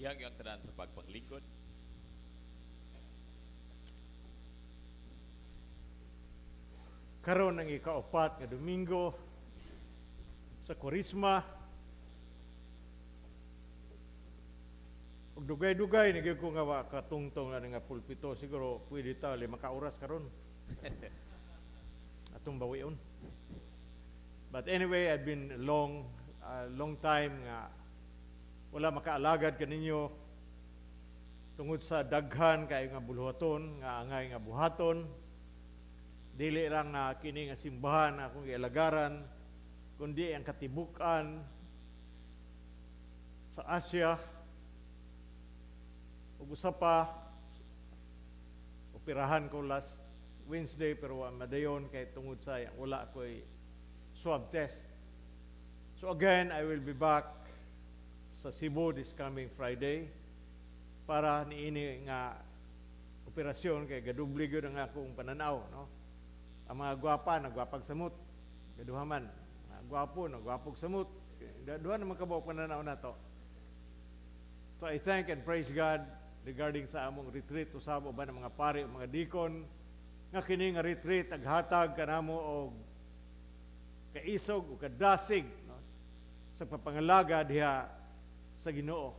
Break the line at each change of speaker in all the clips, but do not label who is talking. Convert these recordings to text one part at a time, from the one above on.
Iyang yung tanan sa pagpaglingkod.
Karon ang ikaupat nga Domingo sa Kwaresma. Ug dugay-dugay nagay ko nga katungtong na nga pulpito, siguro pwede ta 5 ka oras karon. Atong bawion. But anyway, I've been long time nga wala makaalagad kaninyo tungod sa daghan kay nga buluhaton nga angay nga buhaton. Dili lang na kini nga simbahan akong gialagaran, kundi ang katibukan sa Asia. Ug usa pa operahan ko last Wednesday pero madayon kay tungod sa wala ko'y swab test. So again, I will be back sa Cebu this coming Friday para niini nga operasyon kay gadubli gyud ang akong pananaw, no? Ang mga gwapa, nagwapag samot. Gaduhaman. Mga gwapo, nagwapog samot. Duha naman kabaw pananaw na to. So I thank and praise God regarding sa among retreat. Usab ba ng mga pari, mga deacon, nga kini nga retreat, aghatag kanamo og kaisog o kadasig, no? Sa papangalaga diha sa Ginoo.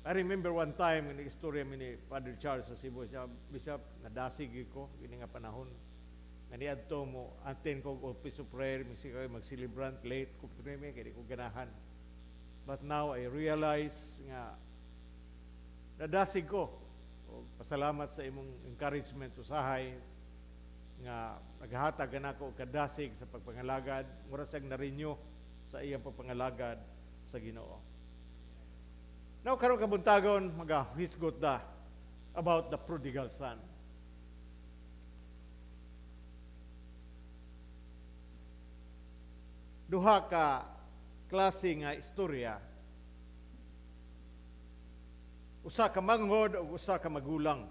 I remember one time, in istorya ni Father Charles sa Cebu, siya, Bishop, nadasig ko, gini nga panahon. Naniadto mo, attend ko office of prayer, mag-celebrant late, kung pinreme, kaya di ko ganahan. But now I realize nga, nadasig ko. O, pasalamat sa imong encouragement, usahay, nga naghatag na ako kadasig sa pagpangalagad, murasag na rinyo sa iyang pagpangalagad sa Ginoo. Now, karong kabuntagon, mag-hisgot da about the prodigal son. Duha ka klase nga istorya. Usa ka manghod ug usa ka magulang.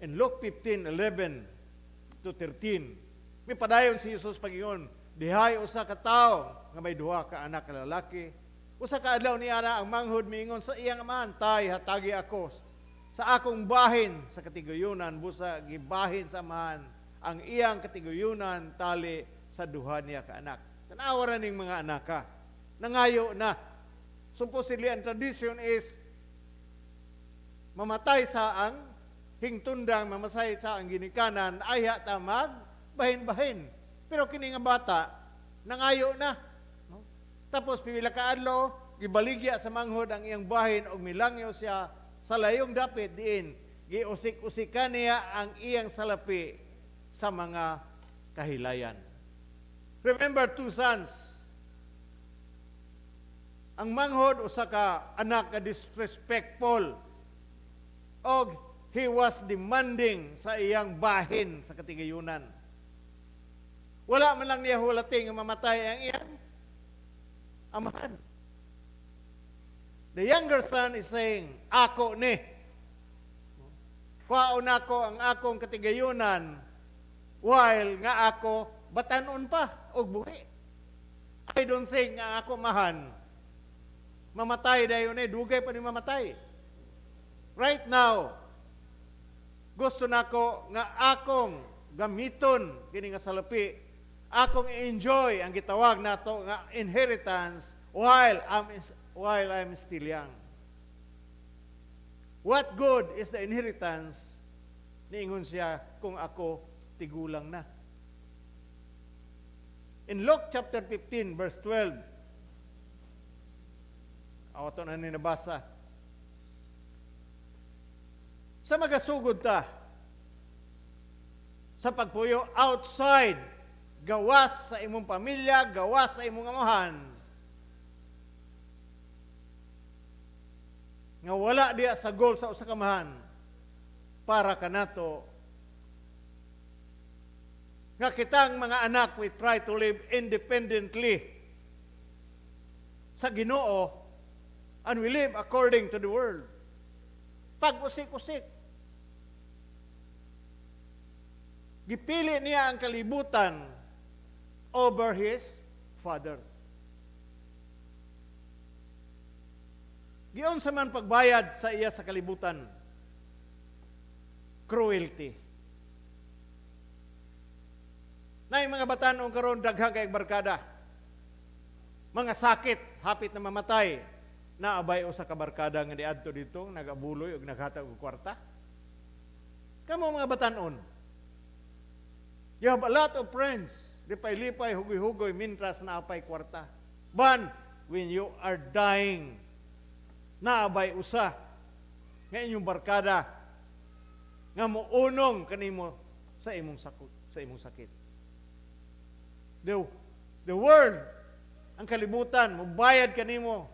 In Luke 15:11 to 13, may padayon si Jesus pagingon, dihay usa ka tawo nga may duha ka anak ka lalaki. Usa ka adlaw niya ang manghod miingon sa iyang amahan, tay hatagi ako sa akong bahin sa katiguyunan, busa gibahin sa amahan ang iyang katiguyunan tali sa duha niya ka anak. Tanawa ra ning mga anak ka. Nangayo na. Supposedly, ang tradition is mamatay sa ang hingtundang, mamasay sa ang ginikanan, ayha tamag, bahin-bahin. Pero kini nga bata, nangayo na. No? Tapos, pipila ka adlaw, gibaligya sa manghod ang iyang bahin o milangyo siya sa layong dapit diin. Giusik-usikan niya ang iyang salapi sa mga kahilayan. Remember, 2 sons. Ang manghod, usa ka anak ka disrespectful. Og he was demanding sa iyang bahin sa katigayunan. Wala man lang niya hulating mamatay ang iyang amahan. The younger son is saying, ako ni. Kwaon ako ang akong katigayunan while nga ako batanon pa og buhi. I don't think nga ako mahan mamatay dayon dugay pa ni mamatay. Right now, gusto nako nga akong gamiton kini nga salapi, akong enjoy ang gitawag nato nga inheritance while I'm still young. What good is the inheritance? Niingon siya kung ako tigulang na. In Luke chapter 15, verse 12, awaton na ninabasa. Sa magasugod ta, sa pagpuyo outside, gawas sa imong pamilya, gawas sa imong amahan, nga wala diya sa goal sa usa ka amahan, para kanato nga kitang mga anak, we try to live independently sa Ginoo and we live according to the world. Pag-usik-usik. Gipili niya ang kalibutan over his father. Giyon sa man pagbayad sa iya sa kalibutan. Cruelty. Na mga batanon karon daghang kay barkada. Mga sakit, hapit na mamatay. Naabay usa ka barkada nga niadto dito, nagabuloy ug naghatag og kwarta. Kamo mga batanon. You have a lot of friends. Lipay-lipay, hugoy-hugoy, mintras na apay kwarta. But when you are dying, naabay usa nga inyong barkada nga mounong kanimo sa imong sakit. The world, ang kalibutan, mobayad kanimo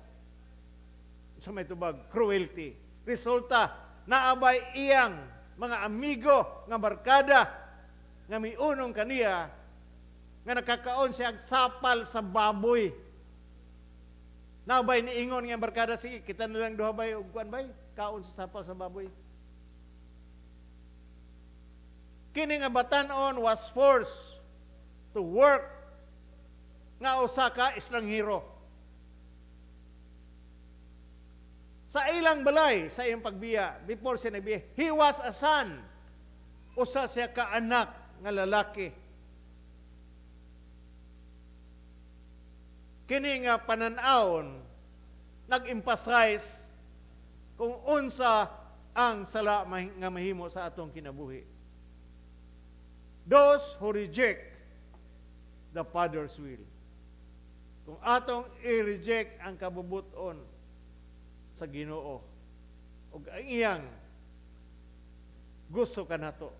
sa may tubag, cruelty. Resulta, naabay iyang mga amigo nga barkada nga miunong kaniya nga nakakaon siya sapal sa baboy. Naabay ni ingon nga barkada, sige, kita nilang duha bay ug kuan bay, kaon sa sapal sa baboy. Kini nga batanon was forced to work nga usa ka estranghero. Sa ilang balay, sa iyang pagbiya, before siya nagbiya, he was a son. Usa siya ka anak nga lalaki. Kini nga panan-awon, nag-emphasize kung unsa ang sala nga mahimo sa atong kinabuhi. Those who reject the Father's will. Kung atong i-reject ang kabubuton sa Ginoo ug ang iyang gusto kanato,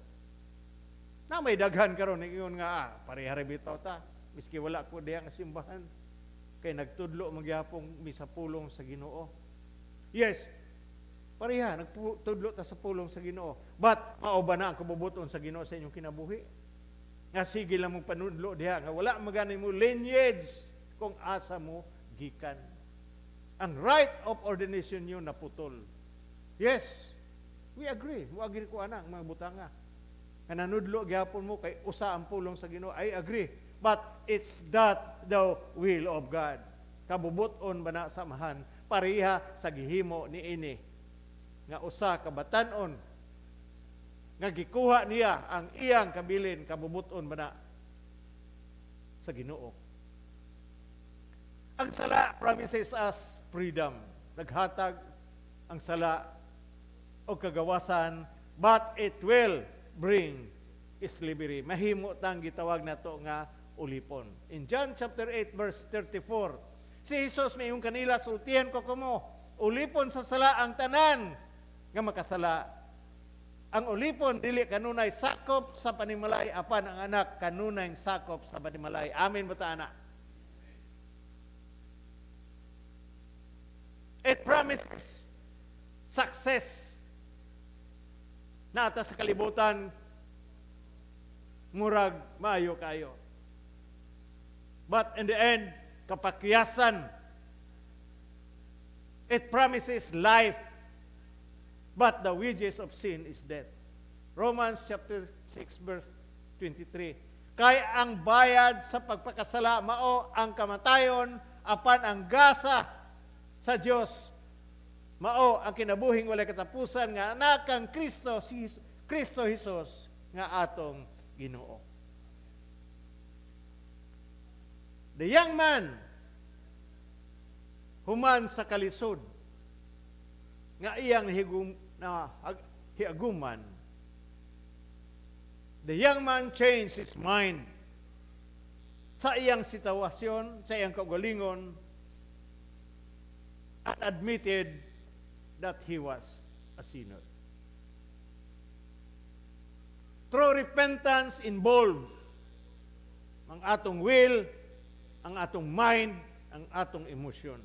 na may daghan karon ingon nga parehara bitaw ta miski wala ko diha nga simbahan kay nagtudlo magyapong misa pulong sa Ginoo. Yes, pareha nagtudlo ta sa pulong sa Ginoo, but mao ba na ang kabubuton sa Ginoo sa inyong kinabuhi? Nga sige lang mong panudlo diha nga wala magani mo lineage kung asa mo gikan. Ang right of ordination yun naputol. Yes, we agree. Agree ko ana mga butanga. Nga nanudlo gyapon mo kay usa ang pulong sa Ginoo. I agree. But it's not the will of God. Kabubuton ba na samahan pareha sa gihimo ni ini nga usa ka batan-on nga gikuha niya ang iyang kabilin, kabubuton ba na sa Ginoo. Ang sala promises us freedom. Naghatag ang sala o kagawasan, but it will bring slavery. Mahimo tang gitawag nato nga ulipon. In John chapter 8 verse 34, si Jesus mayong kanila, sultihan ko kumo, ulipon sa sala ang tanan nga makasala. Ang ulipon dili kanunay sakop sa panimalay, apan ang anak kanunay sakop sa panimalay. Amen ba ta, anak? It promises success na ata sa kalibutan murag maayo kayo. But in the end, kapakyasan. It promises life. But the wages of sin is death. Romans chapter 6 verse 23. Kay ang bayad sa pagpakasala mao ang kamatayon, apan ang gasa sa Dios mao ang kinabuhing walay katapusan nga anak kang Kristo Jesus nga atong Ginoo. The young man human sa kalisod nga iyang hiaguman. The young man changed his mind sa iyang sitwasyon, sa iyang kaugalingon, and admitted that he was a sinner. True repentance involved ang atong will, ang atong mind, ang atong emosyon.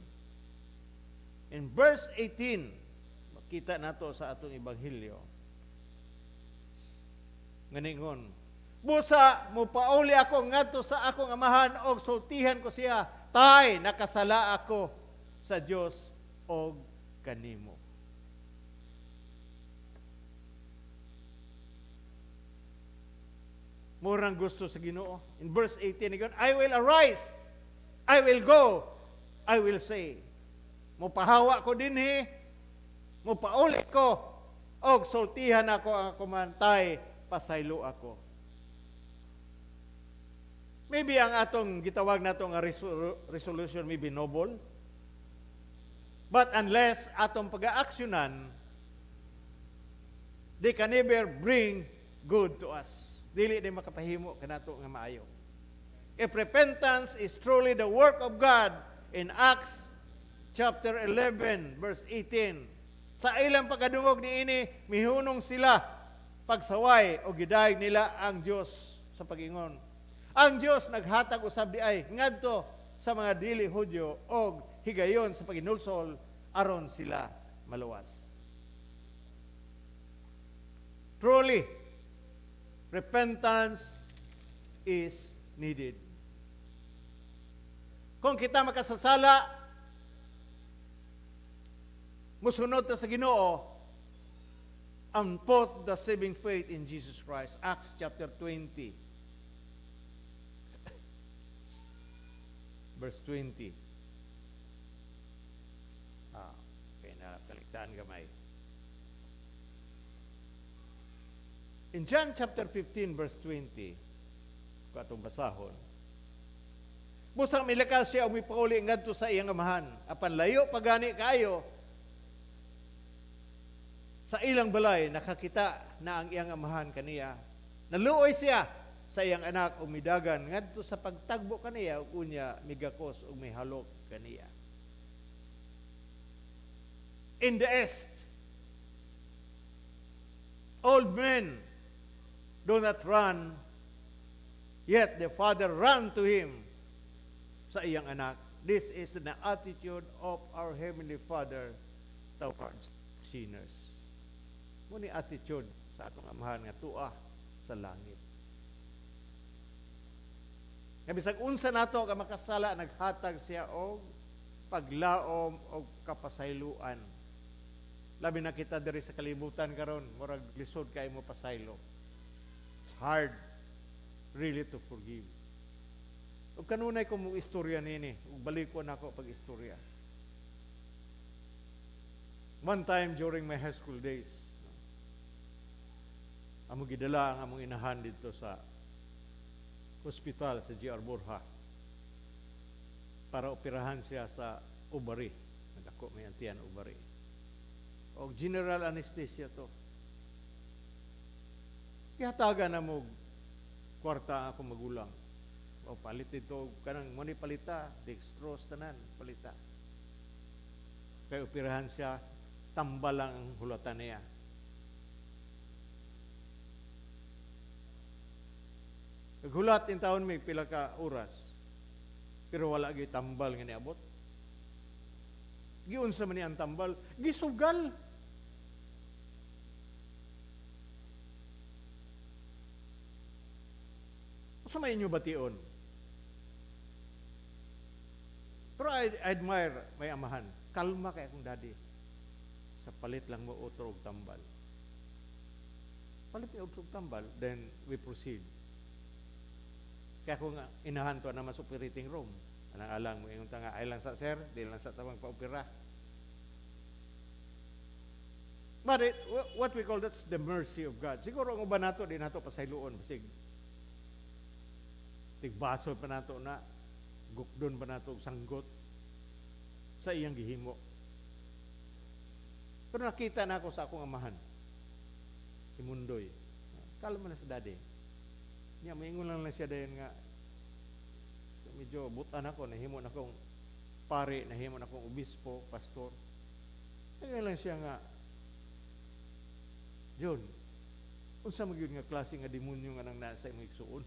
In verse 18, makita nato sa atong ebanghelyo, nganingon, busa mo pauli ako ngadto sa akong amahan og sultihan ko siya, tay nakasala ako sa Dios og kanimo. Murang gusto sa Ginoo. In verse 18, I will arise, I will go, I will say. Mupahawa ko dinhi, mupaulit ko, og sultihan ako ang kumantay, pasaylo ako. Maybe ang atong gitawag nato nga resolution may be noble, but unless atong pag-aaksyonan, they can never bring good to us. Dili di makapahimo kanato nga maayo. If repentance is truly the work of God in Acts chapter 11 verse 18, sa ilang pagkadungog niini mihunong sila pagsaway o gidayeg nila ang Dios sa pag-ingon. Ang Dios naghatag usab di ay ngadto sa mga dili Hudyo og higayon sa paginulsol aron sila maluwas. Truly, repentance is needed. Kung kita makasasala, musunod ta sa Ginoo, and put the saving faith in Jesus Christ. Acts chapter 20, verse 20. Okay na, kaligtaan gamay. In John chapter 15, verse 20, katong basahon, busang milakal siya umipauli ngadto sa iyang amahan. Apan layo pagani kayo, sa ilang balay nakakita na ang iyang amahan kaniya. Naluoy siya sa iyang anak umidagan ngadto sa pagtagbo kaniya ug unya migakos ug mihalok kaniya. In the East, old men do not run, yet the father ran to him sa iyang anak. This is the attitude of our Heavenly Father towards sinners. Muni attitude sa atong amahan nga tuah sa langit. Nga bisag unsa nato ka makasala, naghatag siya og paglaom og kapasayloan. Labi na kita diri sa kalibutan karon, murag lisod kay mo pasaylo. It's hard really to forgive. Ug kanunay ko mo istorya nini, ug balik ko nako pag istorya. One time during my high school days, among gidala ang among inahan dito sa hospital sa G.R. Borja para operahan siya sa ovary. Nagako may antiyan ovary. O general anesthesia to. Kihatagan na mo kwarta ako magulang. O palit ito, kanang muni palita, dextrose tanan, palita. Kaya operahan siya, tambal lang ang hulatan niya. Naghulat in taon may pila ka oras, pero wala gyud tambal nga niabot. Giunsa man ni ang tambal, gisugal. Sa may inyo bation. Pero I admire may amahan. Kalma kay akong daddy. Sa palit lang mo utro og tambal. Palit ni utro og tambal, then we proceed. Kaya kung inahan to na mas operating room, anang alang mo ingon ta nga ay lang sa sir, di lang sa tabang paopera. But what we call that's the mercy of God. Siguro ang uban nato di nato pasayloon basig tigbaso pa nato na gukdon pa nato sanggot sa iyang gihimo. Pero nakita na ako sa akong amahan, si Mundoy. Kalma na sa daddy. Niya, maingon lang siya dayon nga medyo butan ako, nahimo na akong pare, nahimo na akong obispo, pastor. Ngayon lang siya nga, John, unsa magyud nga klase nga demonyo nga nang nasa imong igsuon?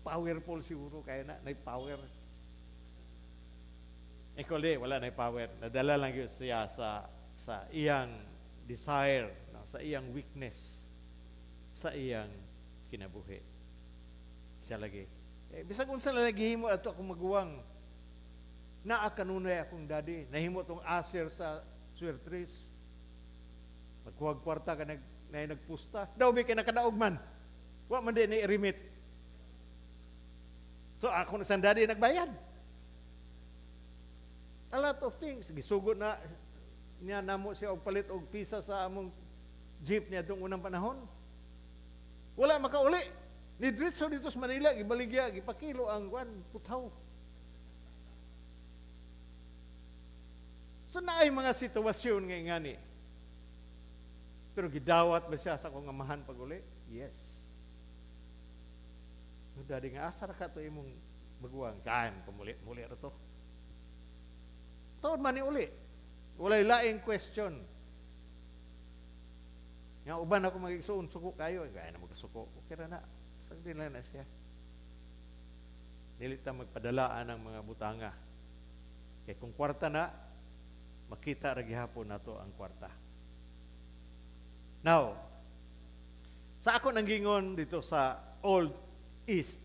Powerful siguro kaya na, power. Ikaw wala na power. Nadala lang yun siya sa iyang desire, no? Sa iyang weakness, sa iyang kinabuhi. Siya lagi. Bisag unsa na naghihimo ato akong maguwang. Naa kanunay akong daddy. Nahimo tong aser sa Suertres. Magkuhag kwarta ka nagpusta. Daw may kinakadaog man. Wa man din i-remit. So ako na daddy nagbayad. A lot of things. Gisugod na niya namo siya og palit og pisa sa among jeep niya dong unang panahon. Wala makauli. Ni diretso dito sa Manila, gibaligya, gipakilo ang kwan, putaw. So naay mga sitwasyon nga ngani. Pero gidawat ba siya sa akong amahan pag uli? Yes. No dadi nga asar ka to imong baguang, kan pamuli ra to. Taon man ni uli. Walay laing question. Nga uban ako magigsuon suko kayo, gaya na magsuko. Okay ra na. Sagdi lang na siya. Dili ta magpadalaan ang mga butanga. Kay kung kwarta na, makita ra gihapon nato ang kwarta. Now, sa ako nang gingon dito sa Old East,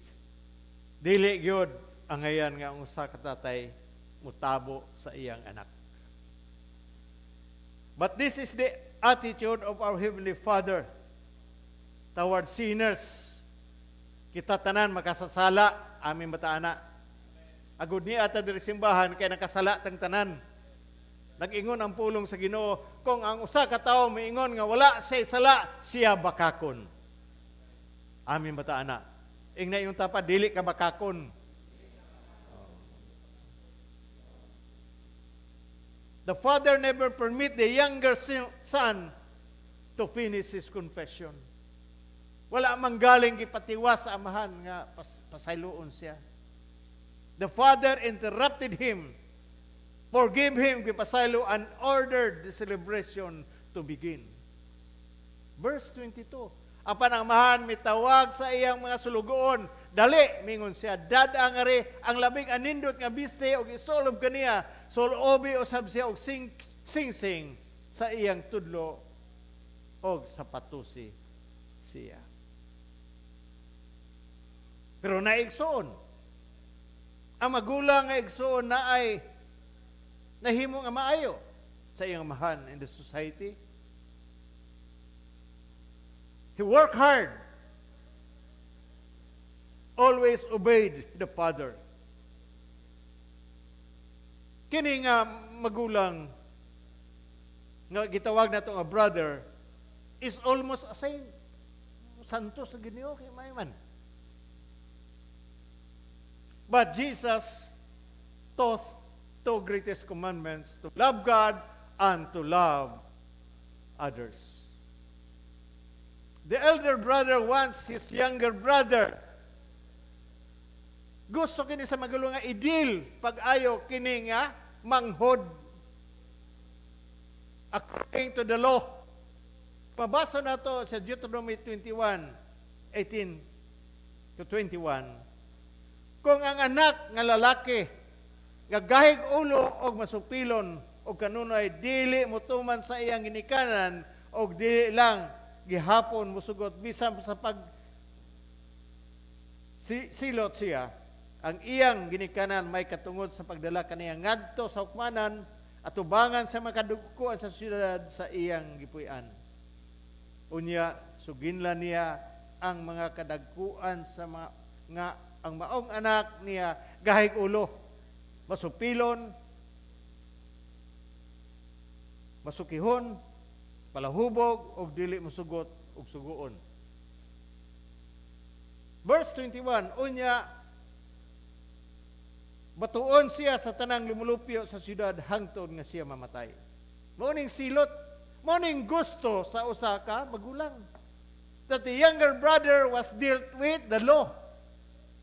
dili gyud ang ngayon nga ang usa ka tatay mutabo sa iyang anak. But this is the attitude of our Heavenly Father toward sinners. Kita tanan makasasala, aming bataana. Agud niya ata diri simbahan kay nakasala tang tanan. Nag-ingon ang pulong sa Ginoo, kung ang usa ka tawo miingon nga wala siya sala, siya bakakon. Aming bataana. Ingna yung tapa, dili ka bakakon. The father never permit the younger son to finish his confession. Wala manggaling gipatiwas sa amahan nga pasayloon siya. The father interrupted him, forgive him, gipasaylo, and ordered the celebration to begin. Verse 22. Apan ang amahan mitawag sa iyang mga sulugoon, dali, mingon siya, dada nga ri, ang labing anindot nga biste, o isolob kaniya, solobi usab siya, og sing-sing sa iyang tudlo, og sapatusi siya. Pero naigsoon, ang magulang nga igsoon na ay nahimo nga maayo sa iyang amahan in the society. He worked hard, always obeyed the father. Kini nga magulang nga gitawag nato nga brother is almost a saint. Santos sa Ginoo kay mayman. But Jesus taught two greatest commandments, to love God and to love others. The elder brother wants his younger brother. Gusto kini sa magulo nga idil pag-ayo kini nga manghod according to the law. Pabasa na to sa Deuteronomy 21:18 to 21. Kung ang anak nga lalaki nga gahig ulo og masupilon og kanunay dili motuman sa iyang ginikanan og dili lang gihapon musugot bisan sa pag silot siya, ang iyang ginikanan may katungod sa pagdala kaniya ngadto sa hukmanan at ubangan sa makadugkuan sa syudad sa iyang gipuy-an. Unya suginla niya ang mga kadagkuan sa nga ang maong anak niya gahig ulo, masupilon, masukihon, palahubog, og dili musugot og suguon. Verse 21, unya, batuon siya sa tanang lumulupyo sa siyudad hangtod nga siya mamatay. Morning silot, morning gusto sa usa ka magulang. That the younger brother was dealt with the law.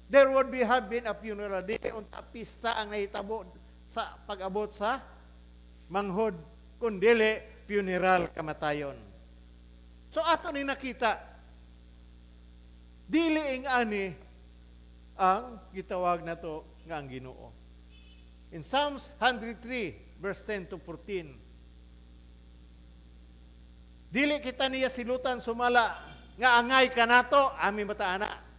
There would have been a funeral. Dili unta pista ang nahitabo sa pag-abot sa manghod, kundili funeral kamatayon. So ato ni nakita, dili ing ani ang gitawag nato nga ang Ginoo. In Psalms 103 verse 10 to 14, dili kita niya silutan sumala nga angay kanato ami bataana.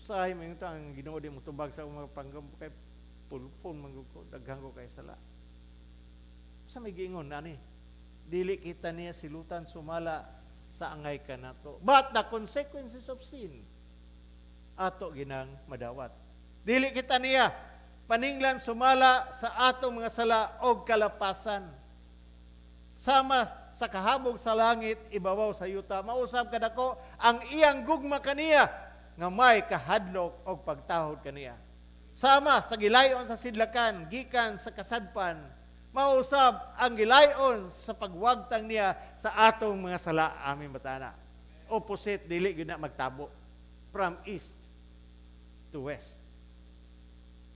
Usahay man ito ang Ginoo di mo tubag sa mga panggam kay pulpon mangguko daghang ko kay sala. Sa may giingon ani, dili kita niya silutan sumala sa angay kanato. But the consequences of sin ato ginang madawat. Dili kita niya paninglan sumala sa atong mga sala og kalapasan. Sama sa kahabog sa langit, ibabaw sa yuta, mausab kadako ang iyang gugma kaniya, nga may kahadlok og pagtahod kaniya. Sama sa gilayon sa sidlakan, gikan sa kasadpan, mausab ang gilayon sa pagwagtang niya sa atong mga sala, aming batana. Opposite, dili gyud na magtabo. From east to west.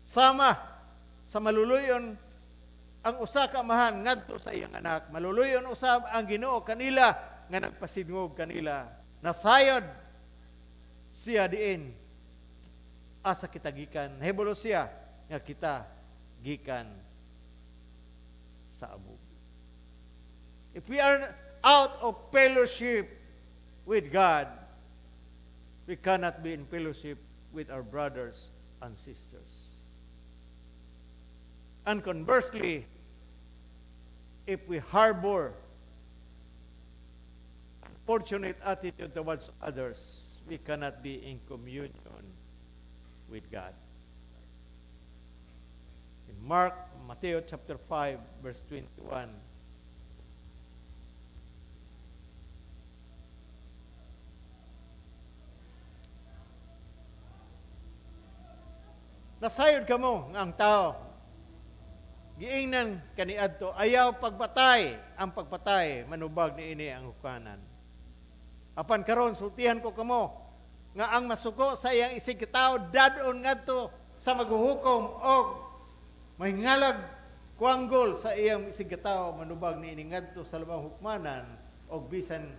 Sama sa maluluyon ang usa ka amahan ngadto sa iyang anak. Maluluyon usab ang Ginoo kanila nga nagpasidngog kanila. Nasayod siya diin asa kita gikan. Nahibalo siya nga kita gikan sa abog. If we are out of fellowship with God, we cannot be in fellowship with our brothers and sisters. And conversely, if we harbor unfortunate attitude towards others, we cannot be in communion with God. In Matthew chapter 5, verse 21, nasayod ka mo nga ang tao, giingnan kaniadto, ayaw pagpatay, ang pagpatay, manubag ni ini ang hukanan. Apan karon sultihan ko kamo, nga ang masuko sa iyang isig kitao, dadon ngadto sa maghuhukom, o mahingalag kuanggol sa iyang isig kitao, manubag ni ini ngadto sa labang hukmanan, o bisan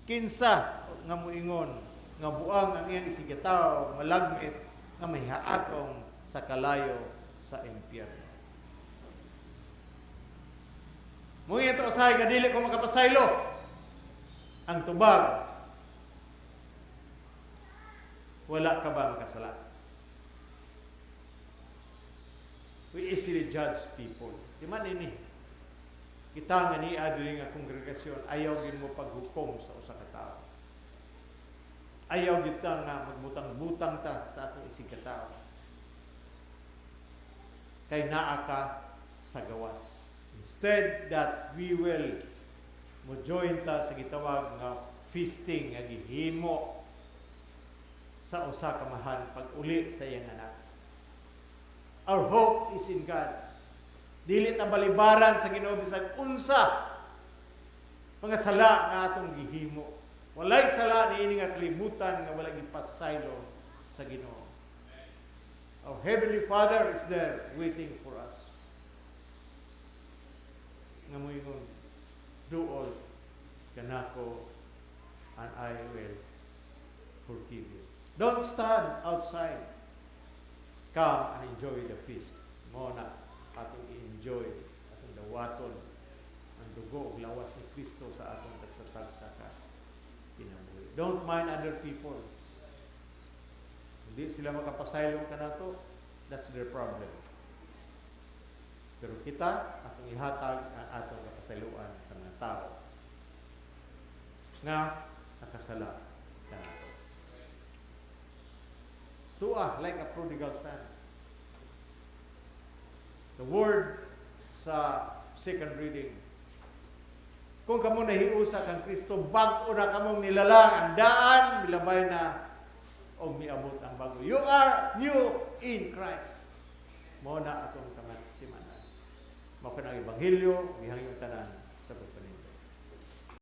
kinsa nga muingon, nga buang ang iyang isig kitao, malagmit, nga mahihaatong sa kalayo sa impyerno. Mungin ito usahay nga dili ko makapasaylo. Ang tubag, wala ka ba makasala? We easily judge people. Di man ini. Kita nga ni adili nga kongregasyon, ayaw din mo paghukom sa usa ka tao. Ayaw kita nga magbutang-butang ta sa atong isig ka tao. Kay naa ka sa gawas. Instead that we will mo-join ta sa gitawag nga feasting nga gihimo sa usa ka mahan pag-uli sa iyang anak. Our hope is in God. Dili ta balibaran sa Ginoo bisag unsa mga sala nga atong gihimo. Walay sala niini nga kalibutan nga wala gipasaylo sa Ginoo. Our Heavenly Father is there waiting for us. Nga mo yung duol kanako and I will forgive you. Don't stand outside. Come and enjoy the feast. Mo na atong i-enjoy atong dawaton ang dugo ug lawas ni Kristo sa atong tagsa-tagsa ka kinabuhi. Don't mind other people. Hindi sila makapasaylong ka na to, that's their problem. Pero kita, atong ihatag ang atong kapasayloan sa mga tao nga nakasala ka na to. Tuah, like a prodigal son. The word sa second reading, kung kamo nahiusa kang Kristo, bag-o na kamong nilalang ang daan, milabay na o miabot ang bago. You are new in Christ. Mo na atong kamatimanan. Mao kanang ebanghelyo, gihangyo tanan.